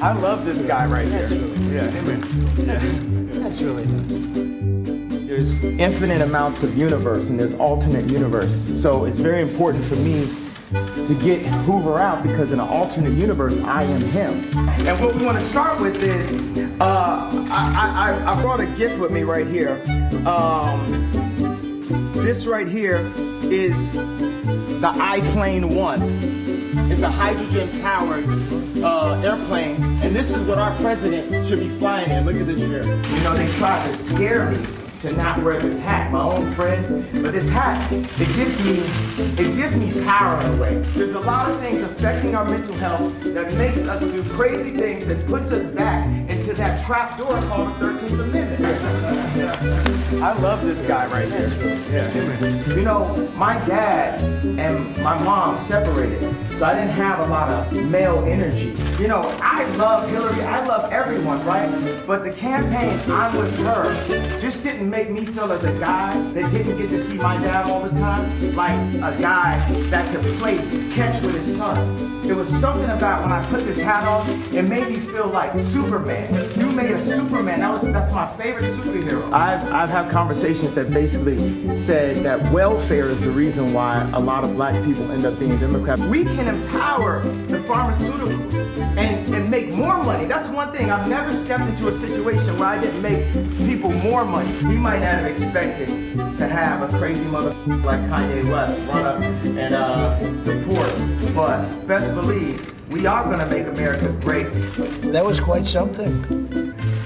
I love this guy right here. That's really nice. There's infinite amounts of universe and there's alternate universe. So it's very important for me to get Hoover out because in an alternate universe, I am him. And what we want to start with is, I brought a gift with me right here. This right here is the I-Plane 1. It's a hydrogen-powered airplane, and this is what our president should be flying in. Look at this here. You know, they tried to scare me to not wear this hat, my own friends, but this hat, it gives me power in a way. There's a lot of things affecting our mental health that makes us do crazy things that puts us back into that trap door called the 13th Amendment. I love this guy right here. You know, my dad and my mom separated, so I didn't have a lot of male energy. You know, I love Hillary, I love everyone, right? But the campaign, I'm with her, just didn't make me feel as a guy that didn't get to see my dad all the time, like a guy that could play catch with his son. There was something about when I put this hat on, it made me feel like Superman. You made a Superman. That's my favorite superhero. I've had conversations that basically said that welfare is the reason why a lot of black people end up being Democrats. We can empower the pharmaceuticals and make more money. That's one thing. I've never stepped into a situation where I didn't make people more money. We might not have expected to have a crazy mother like Kanye West run up and support, but best believe we are going to make America great. That was quite something.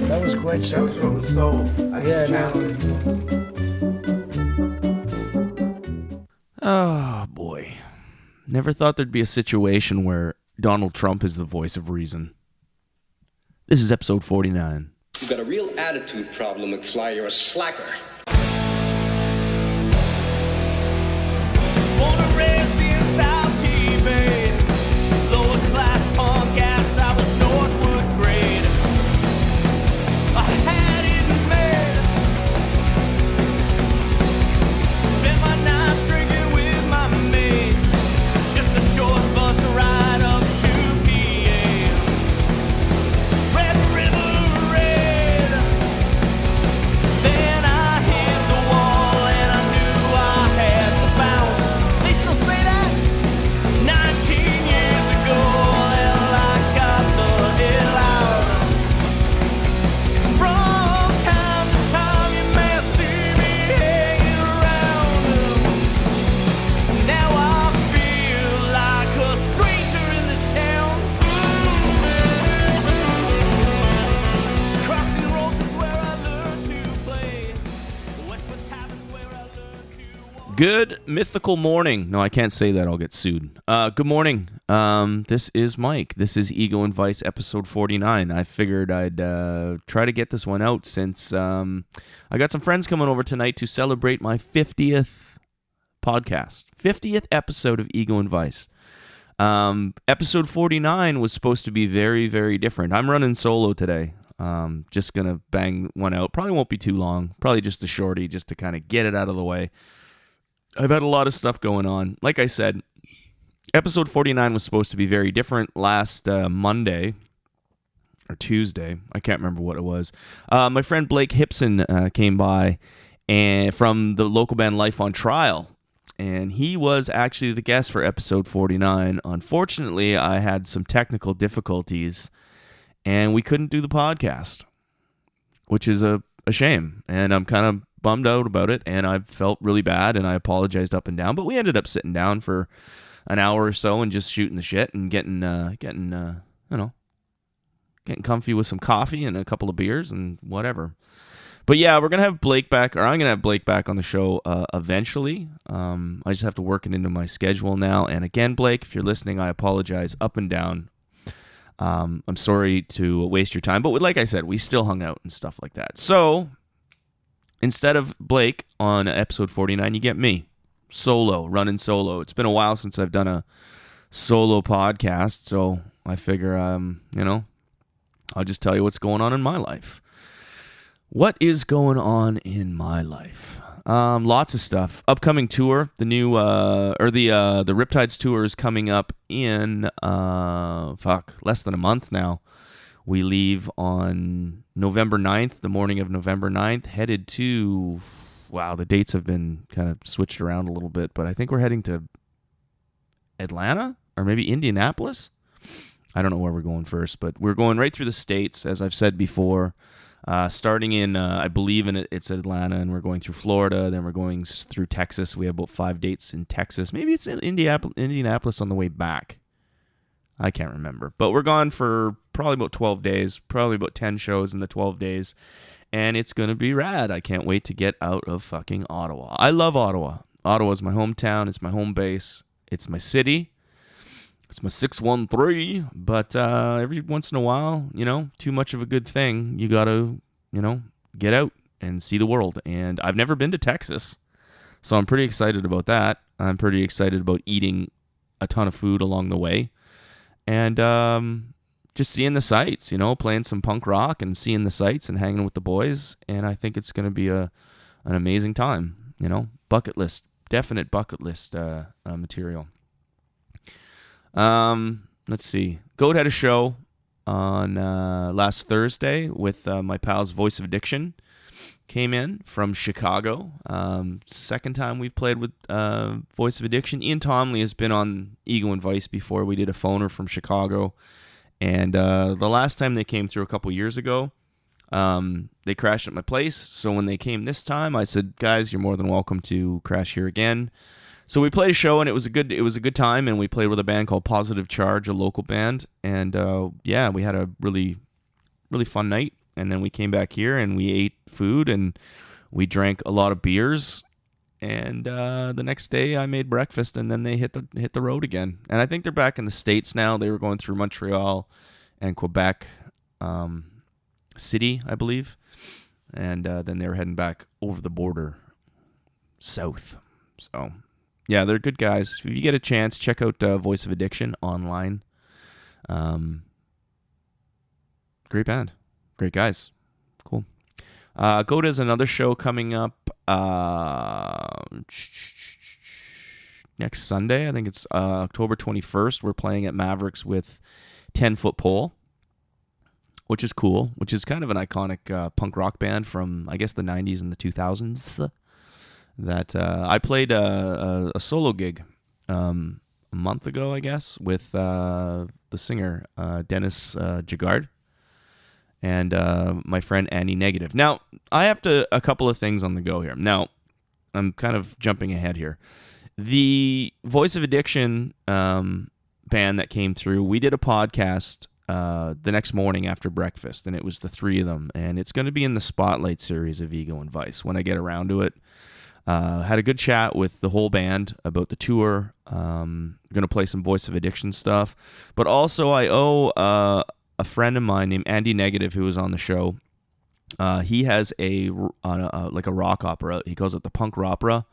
That was quite something. That was from the soul. Oh, boy. Never thought there'd be a situation where Donald Trump is the voice of reason. This is episode 49. You've got a real attitude problem, McFly. You're a slacker. Born and raised in South Bay, lower class punk ass, I was Northwood grade. I had it made. Spent my nights drinking with my mates. Just a short bus ride up to PA. Red River Raid. Then I hit the wall and I knew I had to bounce. They still say that 19 years ago, and I got the hell out. From time to time you may see me hanging around. Now I feel like a stranger in this town. Crocs and Rolls is where I learned to play. Westwood Tavern's where I learned to walk. Good mythical morning. No, I can't say that. I'll get sued. Good morning. This is Mike. This is Ego and Vice episode 49. I figured I'd try to get this one out since I got some friends coming over tonight to celebrate my 50th podcast. 50th episode of Ego and Vice. Episode 49 was supposed to be very, very different. I'm running solo today. Just going to bang one out. Probably won't be too long. Probably just a shorty just to kind of get it out of the way. I've had a lot of stuff going on. Like I said, episode 49 was supposed to be very different last Monday or Tuesday. I can't remember what it was. My friend Blake Hipson came by and from the local band Life on Trial, and he was actually the guest for episode 49. Unfortunately, I had some technical difficulties, and we couldn't do the podcast, which is a shame, and I'm kind of bummed out about it, and I felt really bad, and I apologized up and down, but we ended up sitting down for an hour or so and just shooting the shit and getting comfy with some coffee and a couple of beers and whatever. But yeah, we're going to have Blake back, or I'm going to have Blake back on the show eventually. I just have to work it into my schedule now, and again, Blake, if you're listening, I apologize up and down. I'm sorry to waste your time, but like I said, we still hung out and stuff like that. So instead of Blake on episode 49, you get me, running solo. It's been a while since I've done a solo podcast, so I figure, I'll just tell you what's going on in my life. What is going on in my life? Lots of stuff. Upcoming tour, the new the Riptides tour is coming up in less than a month now. We leave on November 9th, the morning of November 9th, headed to, the dates have been kind of switched around a little bit, but I think we're heading to Atlanta or maybe Indianapolis. I don't know where we're going first, but we're going right through the states, as I've said before, starting in, I believe it's Atlanta, and we're going through Florida, then we're going through Texas. We have about 5 dates in Texas. Maybe it's in Indianapolis on the way back. I can't remember. But we're gone for probably about 12 days, probably about 10 shows in the 12 days. And it's going to be rad. I can't wait to get out of fucking Ottawa. I love Ottawa. Ottawa is my hometown. It's my home base. It's my city. It's my 613. But every once in a while, too much of a good thing. You got to, get out and see the world. And I've never been to Texas. So I'm pretty excited about that. I'm pretty excited about eating a ton of food along the way. And just seeing the sights, playing some punk rock and seeing the sights and hanging with the boys. And I think it's going to be an amazing time, bucket list, definite bucket list material. Let's see. Goat had a show on last Thursday with my pals Voice of Addiction. Came in from Chicago. Second time we've played with Voice of Addiction. Ian Tomley has been on Ego and Vice before. We did a phoner from Chicago. And the last time they came through a couple years ago, they crashed at my place. So when they came this time, I said, guys, you're more than welcome to crash here again. So we played a show, and it was a good time, and we played with a band called Positive Charge, a local band. And we had a really, really fun night. And then we came back here and we ate food and we drank a lot of beers. And the next day I made breakfast, and then they hit the road again. And I think they're back in the States now. They were going through Montreal and Quebec City, I believe. And then they were heading back over the border south. So, yeah, they're good guys. If you get a chance, check out Voice of Addiction online. Great band. Great guys. Cool. Goat has another show coming up next Sunday. I think it's October 21st. We're playing at Mavericks with 10 Foot Pole, which is cool, which is kind of an iconic punk rock band from, I guess, the 90s and the 2000s. That I played a solo gig a month ago, I guess, with the singer Dennis Jagard. And my friend Andy Negative. Now, I have a couple of things on the go here. Now, I'm kind of jumping ahead here. The Voice of Addiction band that came through, we did a podcast the next morning after breakfast, and it was the three of them. And it's going to be in the Spotlight series of Ego and Vice when I get around to it. Had a good chat with the whole band about the tour. Going to play some Voice of Addiction stuff. But also, I owe a friend of mine named Andy Negative, who was on the show. He has a rock opera. He calls it the Punk Opera.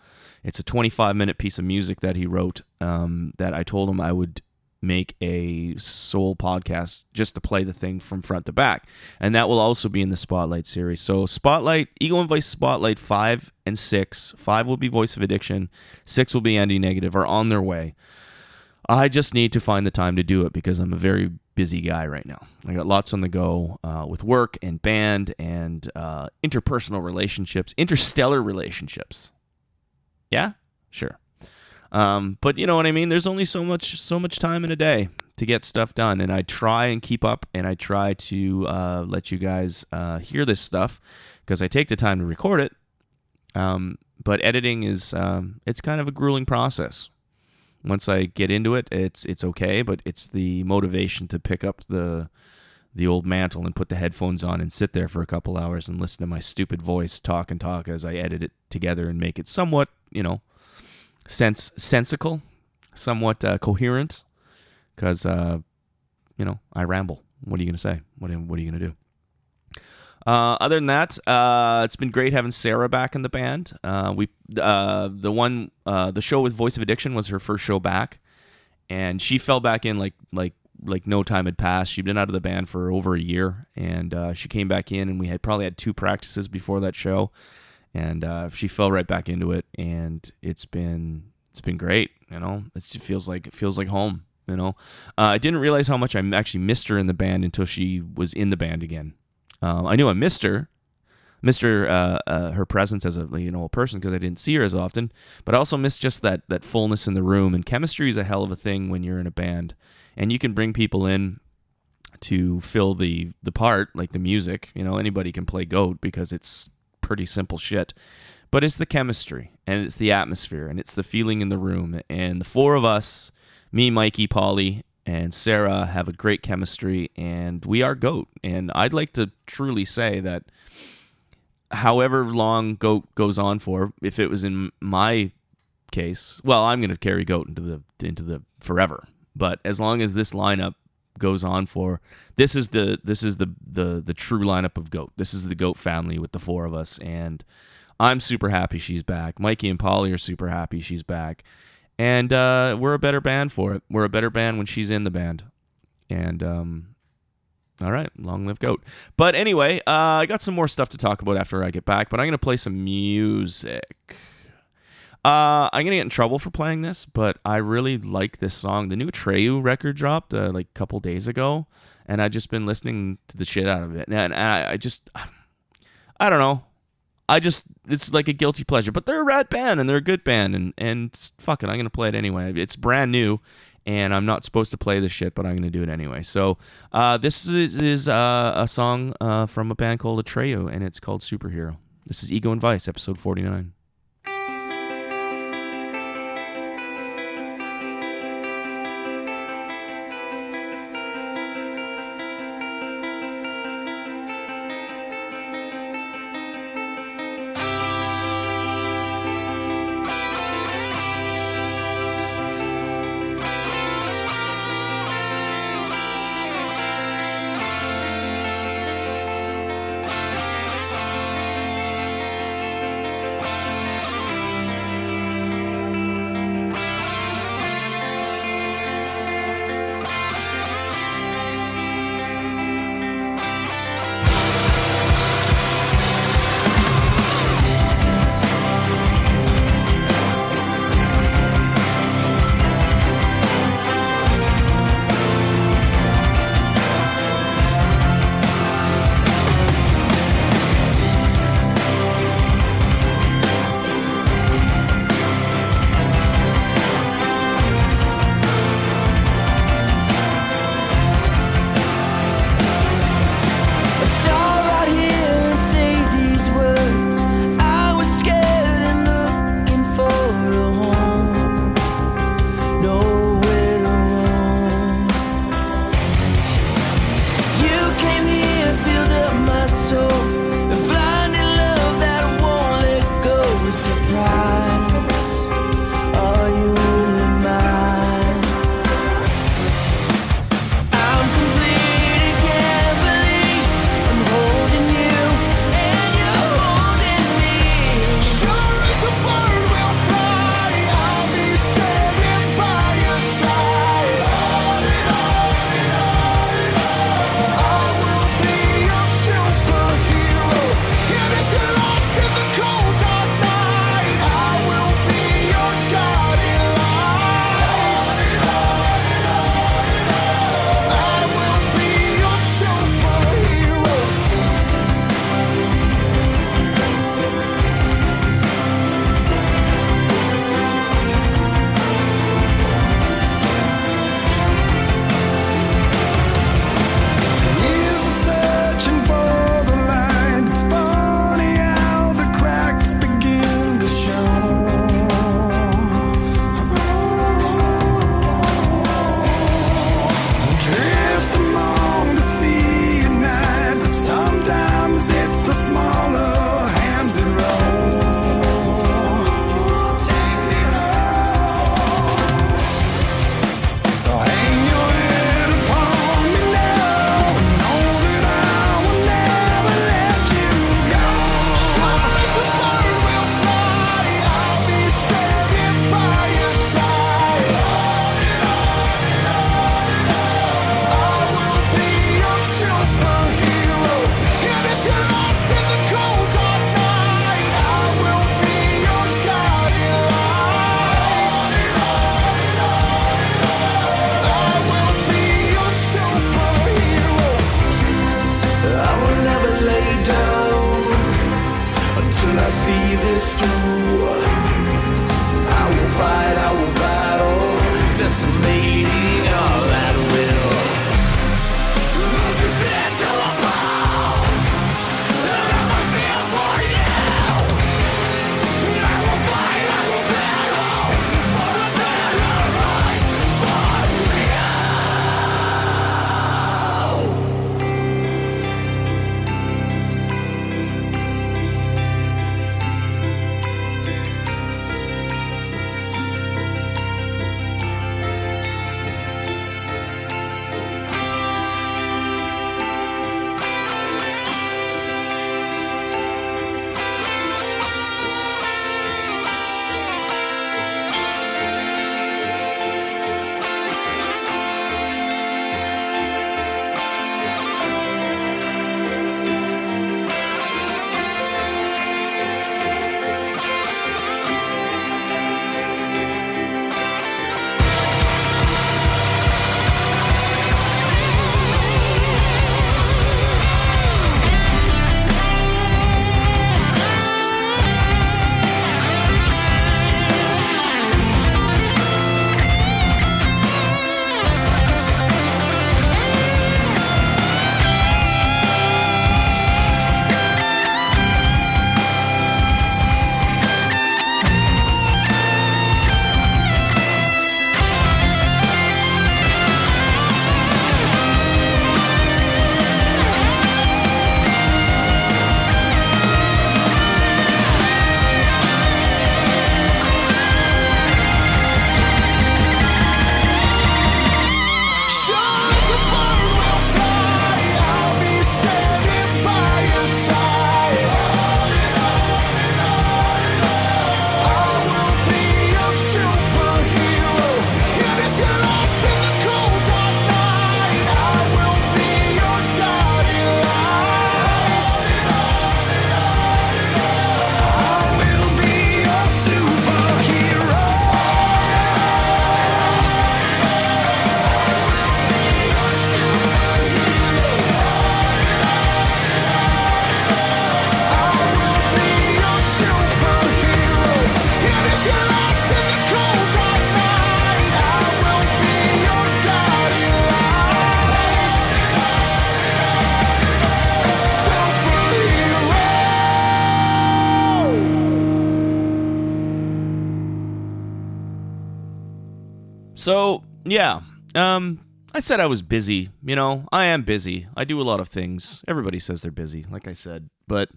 It's a 25-minute piece of music that he wrote that I told him I would make a soul podcast just to play the thing from front to back. And that will also be in the Spotlight series. So Spotlight, Ego and Vice Spotlight 5 and 6. 5 will be Voice of Addiction. 6 will be Andy Negative, are on their way. I just need to find the time to do it because I'm a very busy guy right now. I got lots on the go with work and band and interpersonal relationships, interstellar relationships. Yeah? Sure. But you know what I mean? There's only so much time in a day to get stuff done, and I try and keep up, and I try to let you guys hear this stuff because I take the time to record it. But editing is it's kind of a grueling process. Once I get into it, it's okay, but it's the motivation to pick up the old mantle and put the headphones on and sit there for a couple hours and listen to my stupid voice talk as I edit it together and make it somewhat, sensical, somewhat coherent, because, I ramble. What are you going to say? What are you going to do? Other than that, it's been great having Sarah back in the band. The show with Voice of Addiction was her first show back, and she fell back in like no time had passed. She'd been out of the band for over a year, and she came back in, and we had probably had 2 practices before that show, and she fell right back into it, and it's been great. You know, it feels like home. You know, I didn't realize how much I actually missed her in the band until she was in the band again. I knew I missed her presence as a person because I didn't see her as often, but I also missed just that fullness in the room. And chemistry is a hell of a thing when you're in a band, and you can bring people in to fill the part, like the music. You know, anybody can play Goat because it's pretty simple shit, but it's the chemistry and it's the atmosphere and it's the feeling in the room. And the four of us, me, Mikey, Polly, and Sarah, have a great chemistry, and we are Goat. And I'd like to truly say that however long Goat goes on for, if it was in my case, well, I'm going to carry Goat into the forever. But as long as this lineup goes on for, this is the true lineup of Goat. This is the Goat family with the four of us, and I'm super happy she's back. Mikey and Polly are super happy she's back, and we're a better band for it. We're a better band when she's in the band, and all right, long live Goat. But anyway, I got some more stuff to talk about after I get back, but I'm gonna play some music. I'm going to get in trouble for playing this, but I really like this song. The new Atreyu record dropped like a couple days ago, and I've just been listening to the shit out of it. And I don't know. It's like a guilty pleasure. But they're a rad band, and they're a good band, and fuck it, I'm going to play it anyway. It's brand new, and I'm not supposed to play this shit, but I'm going to do it anyway. So this is a song from a band called Atreyu, and it's called Superhero. This is Ego and Vice, episode 49. So, yeah. I said I was busy. You know, I am busy. I do a lot of things. Everybody says they're busy, like I said. But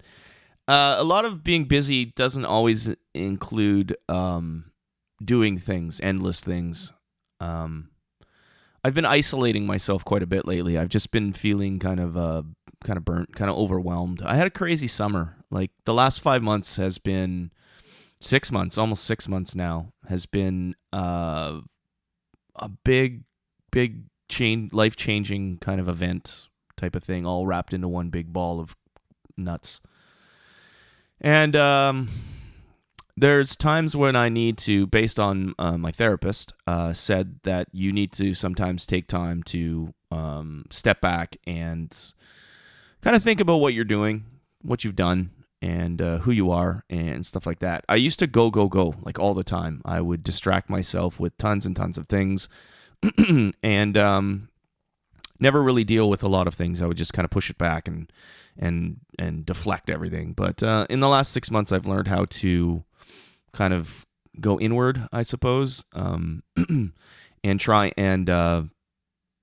a lot of being busy doesn't always include doing things, endless things. I've been isolating myself quite a bit lately. I've just been feeling kind of burnt, kind of overwhelmed. I had a crazy summer. Like the last 5 months has been 6 months, almost 6 months now, has been a big life-changing kind of event type of thing, all wrapped into one big ball of nuts. And there's times when I need to, based on my therapist, said that you need to sometimes take time to step back and kind of think about what you're doing, what you've done, and who you are, and stuff like that. I used to go, like all the time. I would distract myself with tons and tons of things and never really deal with a lot of things. I would just kind of push it back and deflect everything. But in the last 6 months, I've learned how to kind of go inward, I suppose, and try and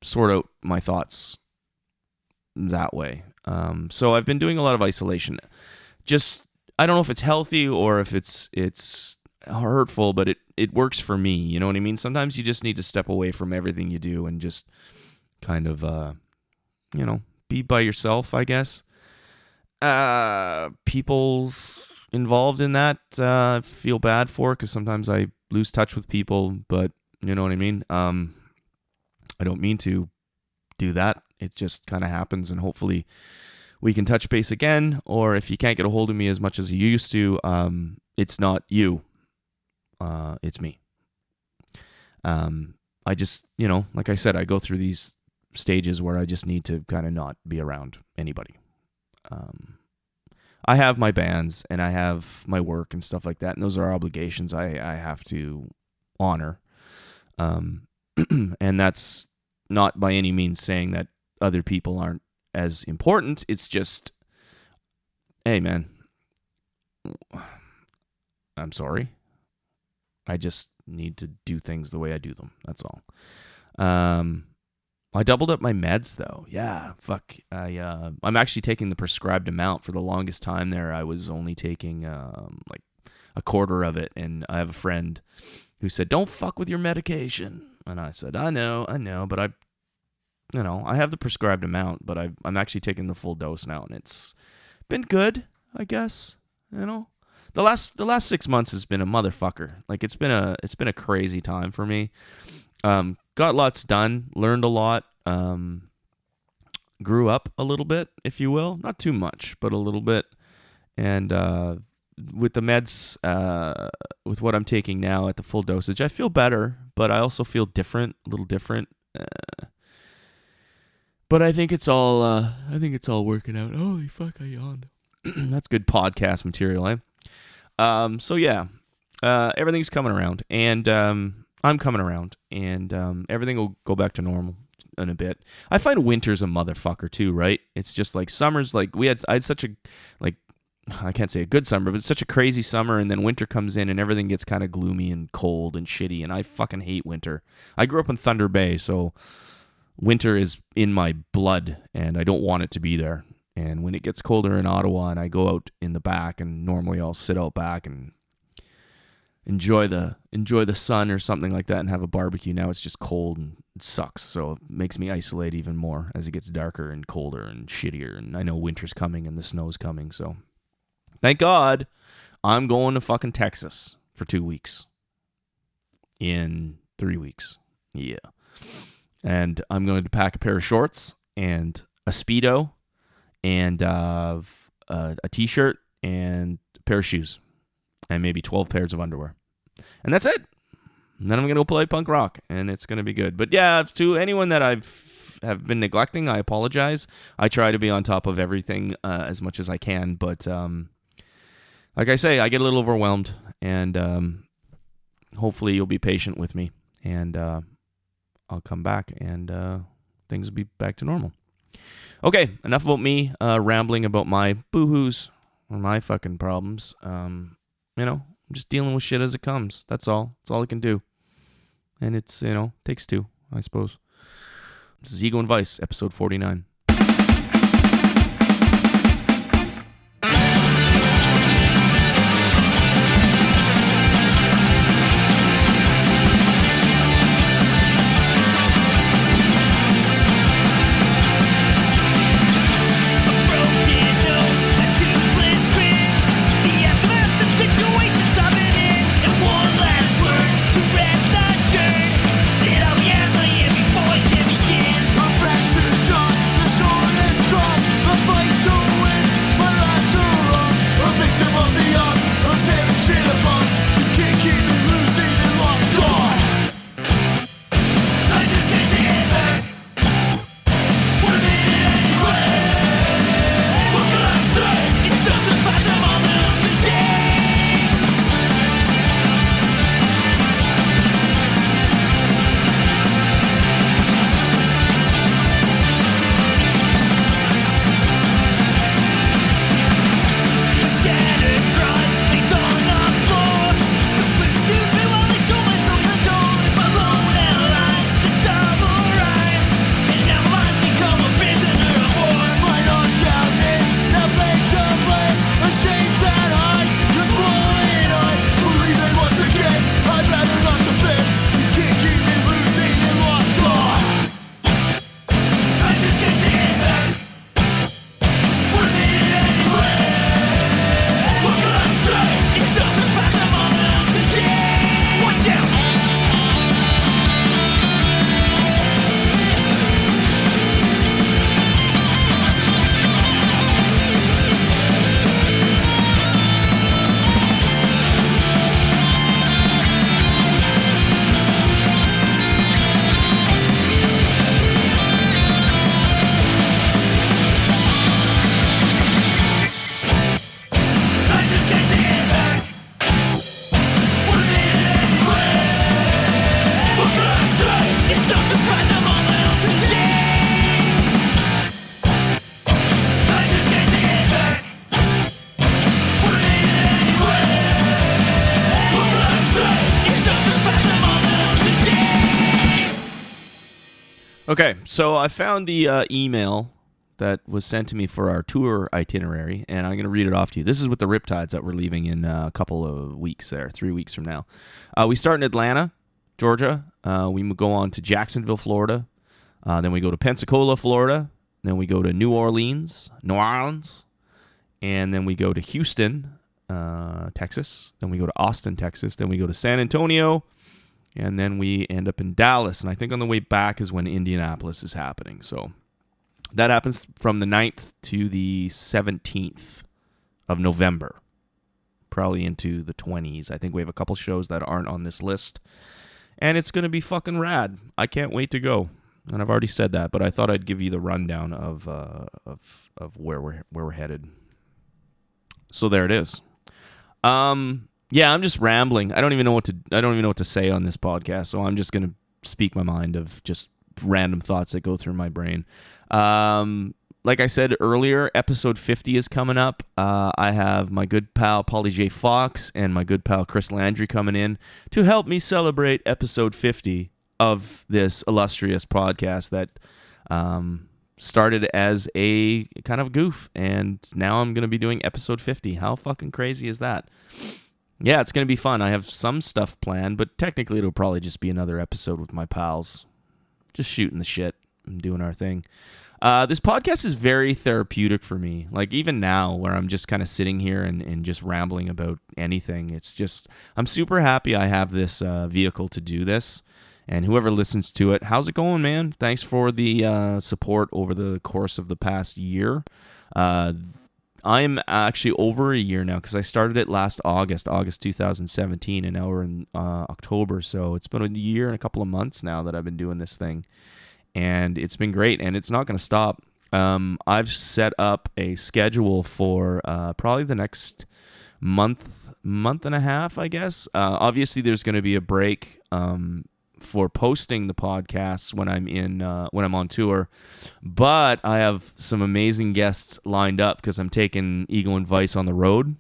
sort out my thoughts that way. So I've been doing a lot of isolation. Just, I don't know if it's healthy or if it's hurtful, but it works for me. You know what I mean? Sometimes you just need to step away from everything you do and just kind of, be by yourself, I guess. People involved in that feel bad for, because sometimes I lose touch with people, but you know what I mean? I don't mean to do that. It just kind of happens, and hopefully we can touch base again, or if you can't get a hold of me as much as you used to, it's not you. It's me. I just, like I said, I go through these stages where I just need to kind of not be around anybody. I have my bands and I have my work and stuff like that, and those are obligations I have to honor. And that's not by any means saying that other people aren't as important. It's just, hey man, I'm sorry. I just need to do things the way I do them. That's all. I doubled up my meds though. Yeah, fuck. I'm actually taking the prescribed amount. For the longest time there, I was only taking like a quarter of it, and I have a friend who said, "Don't fuck with your medication." And I said, "I know, but I have the prescribed amount, but I'm actually taking the full dose now, and it's been good, I guess. The last 6 months has been a motherfucker. Like it's been a crazy time for me. Got lots done, learned a lot, grew up a little bit, if you will, not too much, but a little bit. And with the meds, with what I'm taking now at the full dosage, I feel better, but I also feel different, a little different. But I think it's all working out. Holy fuck, I yawned. That's good podcast material, eh? So yeah, everything's coming around, and I'm coming around, and everything will go back to normal in a bit. I find winter's a motherfucker too, right? It's just like summer's like I had such a, like, I can't say a good summer, but it's such a crazy summer, and then winter comes in and everything gets kind of gloomy and cold and shitty, and I fucking hate winter. I grew up in Thunder Bay, so winter is in my blood, and I don't want it to be there. And when it gets colder in Ottawa and I go out in the back, and normally I'll sit out back and enjoy the sun or something like that and have a barbecue. Now it's just cold and it sucks, so it makes me isolate even more as it gets darker and colder and shittier. And I know winter's coming and the snow's coming, so thank God I'm going to fucking Texas for 2 weeks. In 3 weeks. Yeah. And I'm going to pack a pair of shorts and a Speedo and a t-shirt and a pair of shoes and maybe 12 pairs of underwear. And that's it. And then I'm going to go play punk rock, and it's going to be good. But yeah, to anyone that have been neglecting, I apologize. I try to be on top of everything as much as I can, but like I say, I get a little overwhelmed, and hopefully you'll be patient with me, and I'll come back, and things will be back to normal. Okay, enough about me rambling about my boo-hoos or my fucking problems. I'm just dealing with shit as it comes. That's all. That's all I can do. and it's, takes two, I suppose. This is Ego and Vice, episode 49. Okay, so I found the email that was sent to me for our tour itinerary, and I'm going to read it off to you. This is with the Riptides that we're leaving in a couple of weeks there, 3 weeks from now. We start in Atlanta, Georgia. We go on to Jacksonville, Florida. Then we go to Pensacola, Florida. Then we go to New Orleans. And then we go to Houston, Texas. Then we go to Austin, Texas. Then we go to San Antonio. And then we end up in Dallas. And I think on the way back is when Indianapolis is happening. So that happens from the 9th to the 17th of November. Probably into the 20s. I think we have a couple shows that aren't on this list. And it's going to be fucking rad. I can't wait to go. And I've already said that, but I thought I'd give you the rundown of where we're headed. So there it is. Yeah, I'm just rambling. I don't even know what to say on this podcast, so I'm just going to speak my mind of just random thoughts that go through my brain. Like I said earlier, episode 50 is coming up. I have my good pal Paulie J. Fox and my good pal Chris Landry coming in to help me celebrate episode 50 of this illustrious podcast that started as a kind of goof, and now I'm going to be doing episode 50. How fucking crazy is that? Yeah, it's going to be fun. I have some stuff planned, but technically it'll probably just be another episode with my pals. Just shooting the shit and doing our thing. This podcast is very therapeutic for me. Like, even now, where I'm just kind of sitting here and just rambling about anything, it's just, I'm super happy I have this vehicle to do this. And whoever listens to it, how's it going, man? Thanks for the support over the course of the past year. I'm actually over a year now because I started it last August 2017, and now we're in October. So it's been a year and a couple of months now that I've been doing this thing. And it's been great, and it's not going to stop. I've set up a schedule for probably the next month and a half, I guess. Obviously, there's going to be a break for posting the podcasts when I'm on tour, but I have some amazing guests lined up because I'm taking Ego and Vice on the road.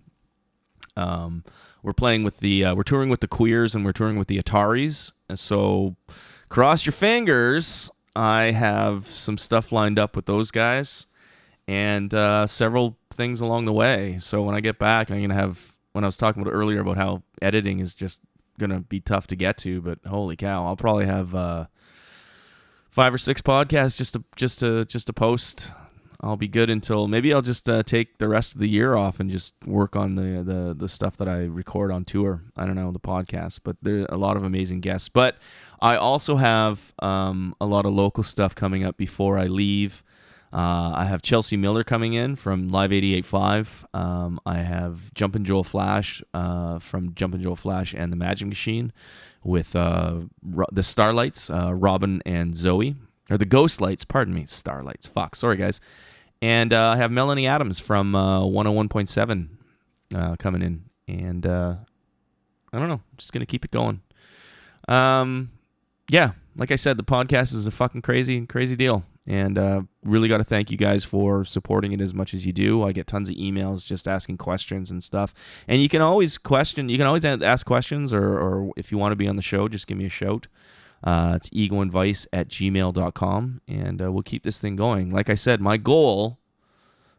We're we're playing with we're touring with the Queers and we're touring with the Ataris. And so cross your fingers. I have some stuff lined up with those guys and several things along the way. So when I get back, I'm going to have, when I was talking about earlier about how editing is just going to be tough to get to, but holy cow, I'll probably have 5 or 6 podcasts just to post. I'll be good until maybe I'll just take the rest of the year off and just work on the stuff that I record on tour. I don't know, the podcast, but there are a lot of amazing guests. But I also have a lot of local stuff coming up before I leave. I have Chelsea Miller coming in from Live 88.5. I have Jumpin' Joel Flash from Jumpin' Joel Flash and the Magic Machine with the Starlights, Robin and Zoe. Or the Ghost Lights, pardon me, Starlights. Fuck, sorry guys. And I have Melanie Adams from 101.7 coming in. And I don't know, just going to keep it going. Yeah, like I said, the podcast is a fucking crazy deal. And really got to thank you guys for supporting it as much as you do. I get tons of emails just asking questions and stuff. And you can always ask questions, or if you want to be on the show, just give me a shout. It's egoandvice@gmail.com, and we'll keep this thing going. Like I said, my goal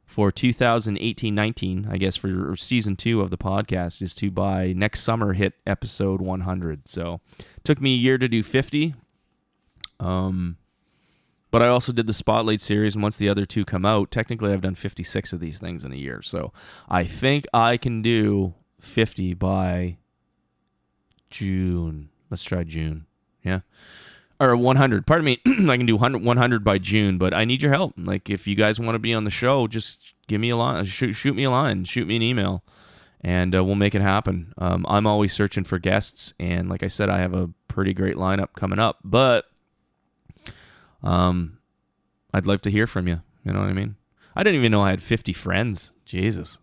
for 2018-19, I guess for season 2 of the podcast, is to by next summer hit episode 100. So it took me a year to do 50. But I also did the Spotlight series, and once the other 2 come out, technically I've done 56 of these things in a year. So I think I can do 50 by June. Let's try June. Yeah. Or 100. Pardon me. I can do 100 by June, but I need your help. Like, if you guys want to be on the show, just give me a line. Shoot me a line. Shoot me an email, and we'll make it happen. I'm always searching for guests, and like I said, I have a pretty great lineup coming up, but I'd love to hear from you. You know what I mean? I didn't even know I had 50 friends. Jesus.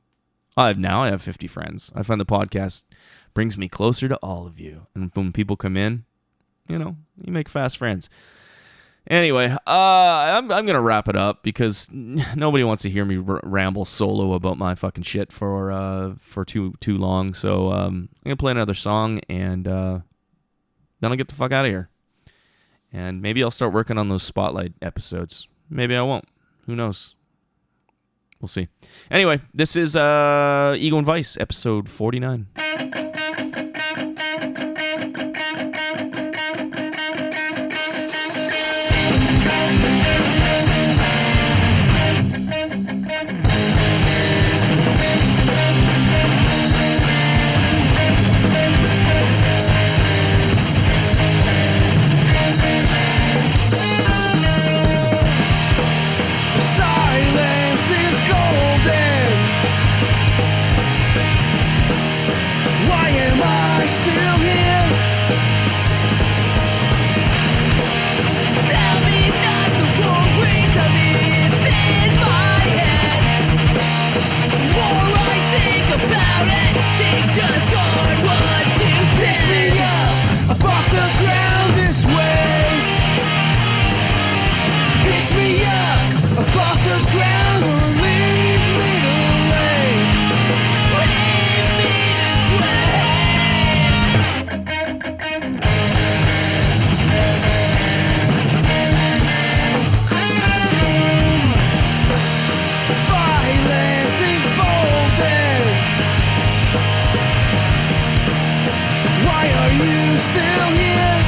Now I have 50 friends. I find the podcast brings me closer to all of you. And when people come in, you know, you make fast friends. Anyway, I'm going to wrap it up because nobody wants to hear me ramble solo about my fucking shit for too long. So I'm going to play another song, and then I'll get the fuck out of here. And maybe I'll start working on those Spotlight episodes. Maybe I won't. Who knows? We'll see. Anyway, this is Ego and Vice, episode 49. Silence is golden. Why am I still here? Tell me not to concrete, tell me it's in my head. The more I think about it, things just aren't what you said. Pick me up off the ground this way. Pick me up off the ground or leave me to lay. Leave me this way. Violence is bolden. Why are you still here?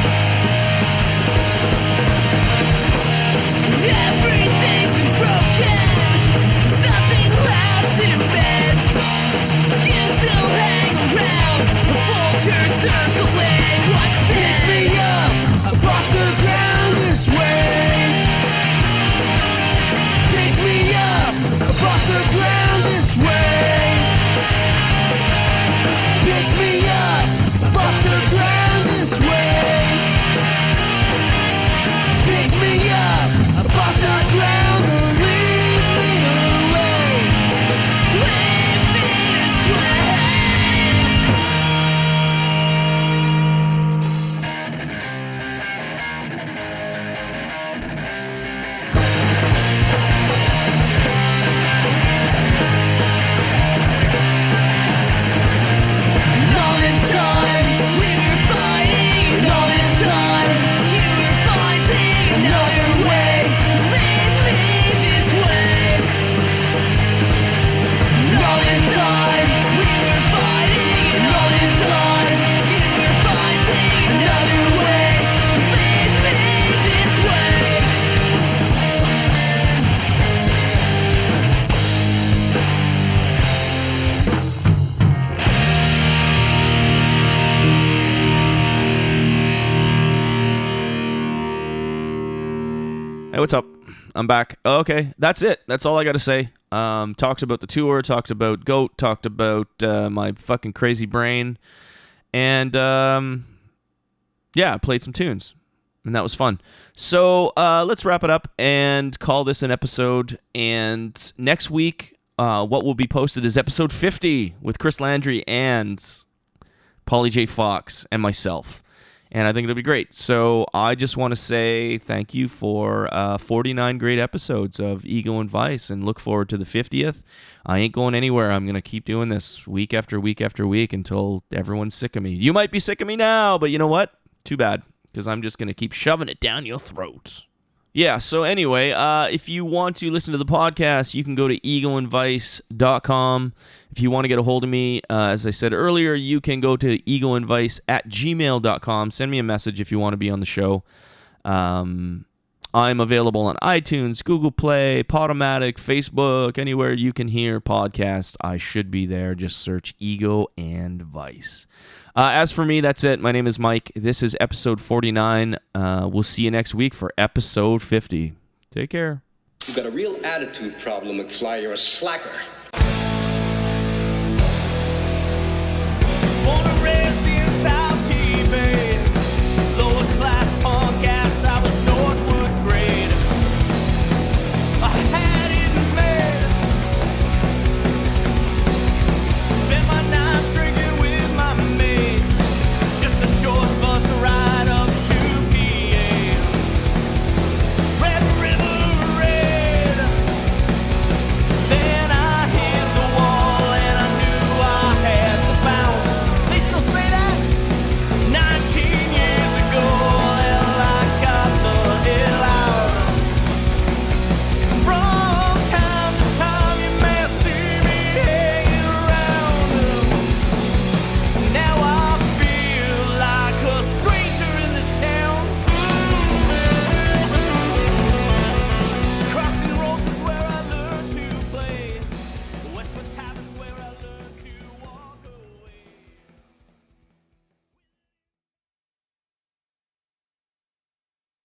Everything's been broken. what's up? I'm back. Okay, that's it. That's all I got to say. Talked about the tour, talked about GOAT, talked about my fucking crazy brain, and yeah, played some tunes, and that was fun. So let's wrap it up and call this an episode. And next week, what will be posted is episode 50 with Chris Landry and Paulie J. Fox and myself. And I think it'll be great. So I just want to say thank you for 49 great episodes of Ego and Vice, and look forward to the 50th. I ain't going anywhere. I'm going to keep doing this week after week after week until everyone's sick of me. You might be sick of me now, but you know what? Too bad, because I'm just going to keep shoving it down your throat. Yeah, so anyway, if you want to listen to the podcast, you can go to egoandvice.com. If you want to get a hold of me, as I said earlier, you can go to egoandvice@gmail.com. Send me a message if you want to be on the show. I'm available on iTunes, Google Play, Podomatic, Facebook, anywhere you can hear podcasts. I should be there. Just search Ego and Vice. As for me, that's it. My name is Mike. This is episode 49. We'll see you next week for episode 50. Take care. You've got a real attitude problem, McFly. You're a slacker.